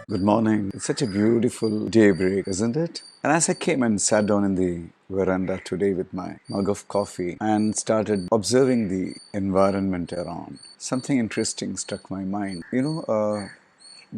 Good morning. It's such a beautiful daybreak, isn't it? And as I came and sat down in the veranda today with my mug of coffee and started observing the environment around, something interesting struck my mind. The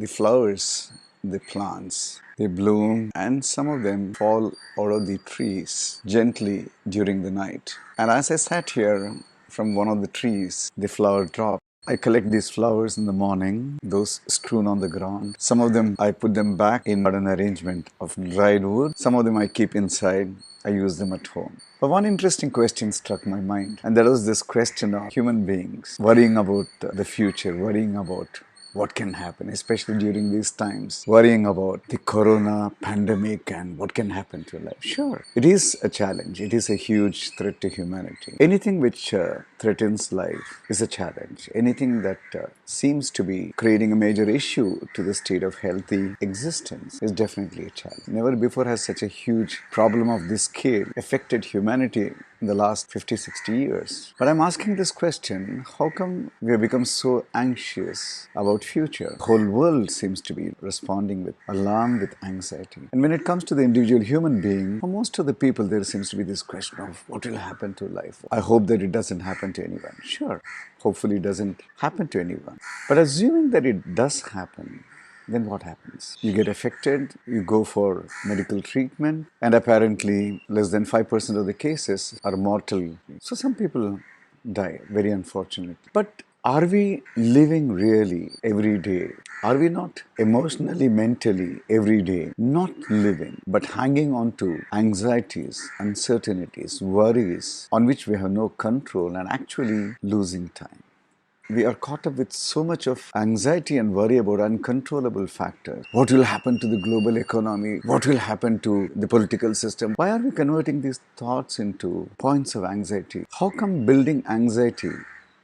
flowers, the plants, they bloom and some of them fall out of the trees gently during the night. And as I sat here from one of the trees, the flower dropped. I collect these flowers in the morning, those strewn on the ground. Some of them I put them back in an arrangement of dried wood. Some of them I keep inside. I use them at home. But one interesting question struck my mind, and that was this question of human beings worrying about the future, worrying about what can happen, especially during these times, worrying about the corona pandemic and what can happen to life. Sure, it is a challenge. It is a huge threat to humanity. Anything which threatens life is a challenge. Anything that seems to be creating a major issue to the state of healthy existence is definitely a challenge. Never before has such a huge problem of this scale affected humanity in the last 50, 60 years. But I'm asking this question, how come we have become so anxious about future? The whole world seems to be responding with alarm, with anxiety. And when it comes to the individual human being, for most of the people there seems to be this question of what will happen to life. I hope that it doesn't happen to anyone. Sure, hopefully it doesn't happen to anyone. But assuming that it does happen, then what happens? You get affected, you go for medical treatment, and apparently less than 5% of the cases are mortal. So some people die, very unfortunately. But are we living really every day? Are we not emotionally, mentally, every day, not living, but hanging on to anxieties, uncertainties, worries on which we have no control and actually losing time? We are caught up with so much of anxiety and worry about uncontrollable factors. What will happen to the global economy? What will happen to the political system? Why are we converting these thoughts into points of anxiety? How come building anxiety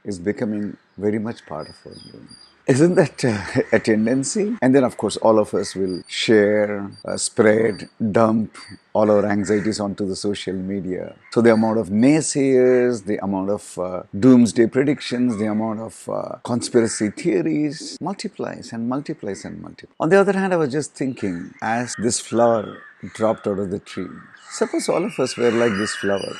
is becoming very much part of our being? Isn't that a tendency? And then, of course, all of us will share, spread, dump all our anxieties onto the social media. So the amount of naysayers, the amount of doomsday predictions, the amount of conspiracy theories multiplies and multiplies and multiplies. On the other hand, I was just thinking, as this flower dropped out of the tree, suppose all of us were like this flower.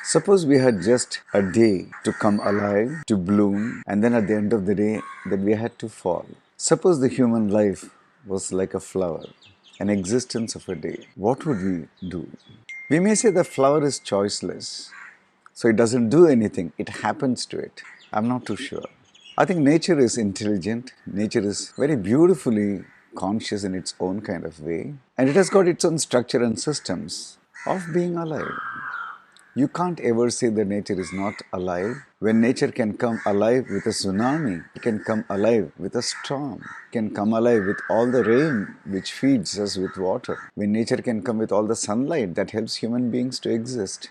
Suppose we had just a day to come alive, to bloom, and then at the end of the day that we had to fall. Suppose the human life was like a flower, an existence of a day. What would we do? We may say the flower is choiceless, so it doesn't do anything, it happens to it. I'm not too sure. I think nature is intelligent, nature is very beautifully conscious in its own kind of way, and it has got its own structure and systems of being alive. You can't ever say that nature is not alive. When nature can come alive with a tsunami, it can come alive with a storm, it can come alive with all the rain which feeds us with water. When nature can come with all the sunlight that helps human beings to exist.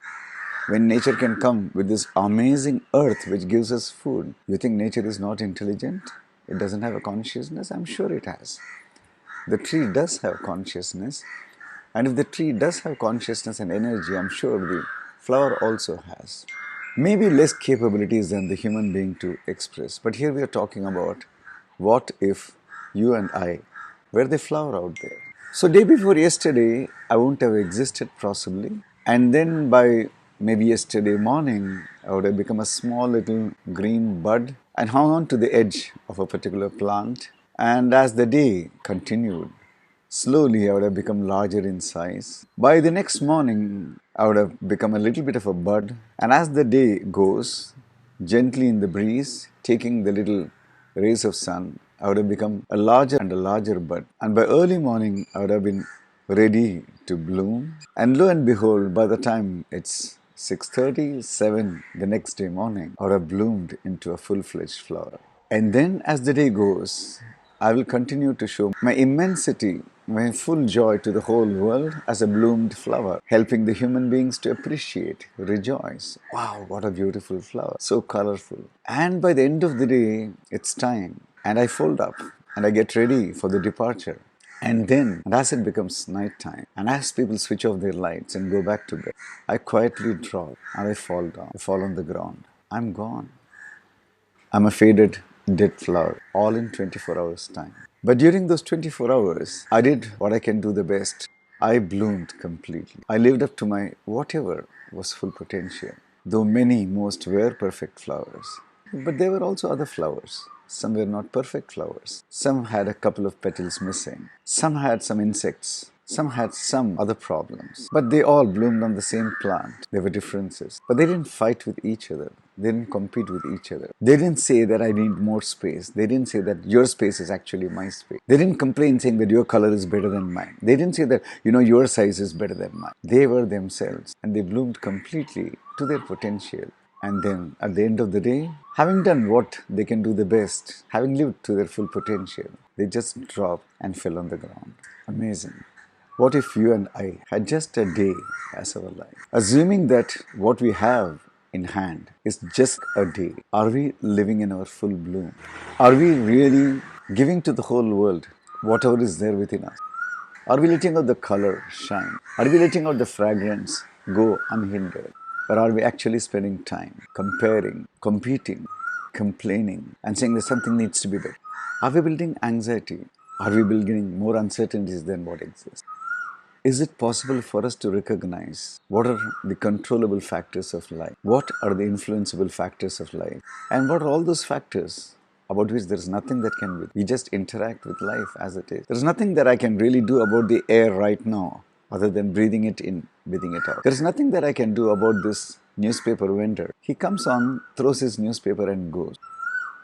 When nature can come with this amazing earth which gives us food. You think nature is not intelligent? It doesn't have a consciousness? I'm sure it has. The tree does have consciousness. And if the tree does have consciousness and energy, I'm sure the flower also has. Maybe less capabilities than the human being to express. But here we are talking about what if you and I were the flower out there. So day before yesterday, I wouldn't have existed possibly. And then by maybe yesterday morning, I would have become a small little green bud and hung on to the edge of a particular plant. And as the day continued, slowly, I would have become larger in size. By the next morning, I would have become a little bit of a bud. And as the day goes, gently in the breeze, taking the little rays of sun, I would have become a larger and a larger bud. And by early morning, I would have been ready to bloom. And lo and behold, by the time it's 6:30, 7 the next day morning, I would have bloomed into a full-fledged flower. And then as the day goes, I will continue to show my immensity, my full joy to the whole world as a bloomed flower, helping the human beings to appreciate, rejoice. Wow, what a beautiful flower, so colorful. And by the end of the day, it's time, and I fold up and I get ready for the departure. And then, and as it becomes night time, and as people switch off their lights and go back to bed, I quietly drop and I fall down, I fall on the ground. I'm gone. I'm a faded, dead flower, all in 24 hours' time. But during those 24 hours, I did what I can do the best. I bloomed completely. I lived up to my whatever was full potential. Though many, most were perfect flowers. But there were also other flowers. Some were not perfect flowers. Some had a couple of petals missing. Some had some insects. Some had some other problems. But they all bloomed on the same plant. There were differences. But they didn't fight with each other. They didn't compete with each other. They didn't say that I need more space. They didn't say that your space is actually my space. They didn't complain saying that your color is better than mine. They didn't say that, your size is better than mine. They were themselves and they bloomed completely to their potential. And then at the end of the day, having done what they can do the best, having lived to their full potential, they just dropped and fell on the ground. Amazing. What if you and I had just a day as our life? Assuming that what we have in hand is just a day, are we living in our full bloom? Are we really giving to the whole world whatever is there within us? Are we letting out the color shine? Are we letting out the fragrance go unhindered? Or are we actually spending time comparing, competing, complaining, and saying that something needs to be better? Are we building anxiety? Are we building more uncertainties than what exists? Is it possible for us to recognize what are the controllable factors of life? What are the influenceable factors of life? And what are all those factors about which there is nothing that can be? We just interact with life as it is. There is nothing that I can really do about the air right now other than breathing it in, breathing it out. There is nothing that I can do about this newspaper vendor. He comes on, throws his newspaper and goes.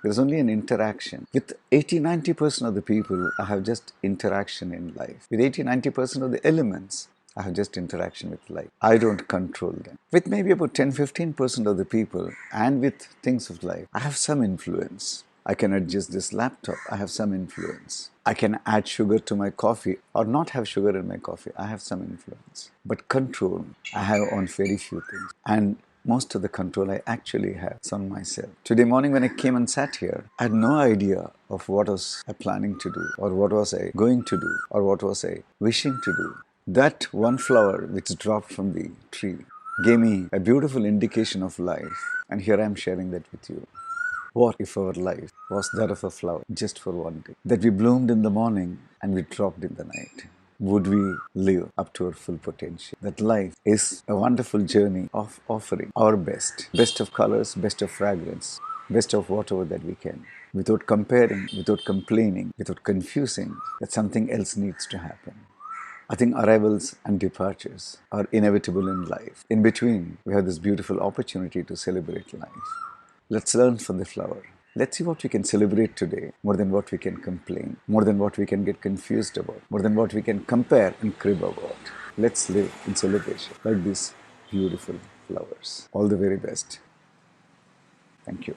There's only an interaction. With 80-90% of the people, I have just interaction in life. With 80-90% of the elements, I have just interaction with life. I don't control them. With maybe about 10-15% of the people and with things of life, I have some influence. I can adjust this laptop. I have some influence. I can add sugar to my coffee or not have sugar in my coffee. I have some influence. But control, I have on very few things. And most of the control I actually have is on myself. Today morning when I came and sat here, I had no idea of what was I planning to do or what was I going to do or what was I wishing to do. That one flower which dropped from the tree gave me a beautiful indication of life, and here I am sharing that with you. What if our life was that of a flower just for one day? That we bloomed in the morning and we dropped in the night. Would we live up to our full potential? That life is a wonderful journey of offering our best. Best of colors, best of fragrance, best of whatever that we can. Without comparing, without complaining, without confusing that something else needs to happen. I think arrivals and departures are inevitable in life. In between, we have this beautiful opportunity to celebrate life. Let's learn from the flower. Let's see what we can celebrate today more than what we can complain, more than what we can get confused about, more than what we can compare and crib about. Let's live in celebration like these beautiful flowers. All the very best. Thank you.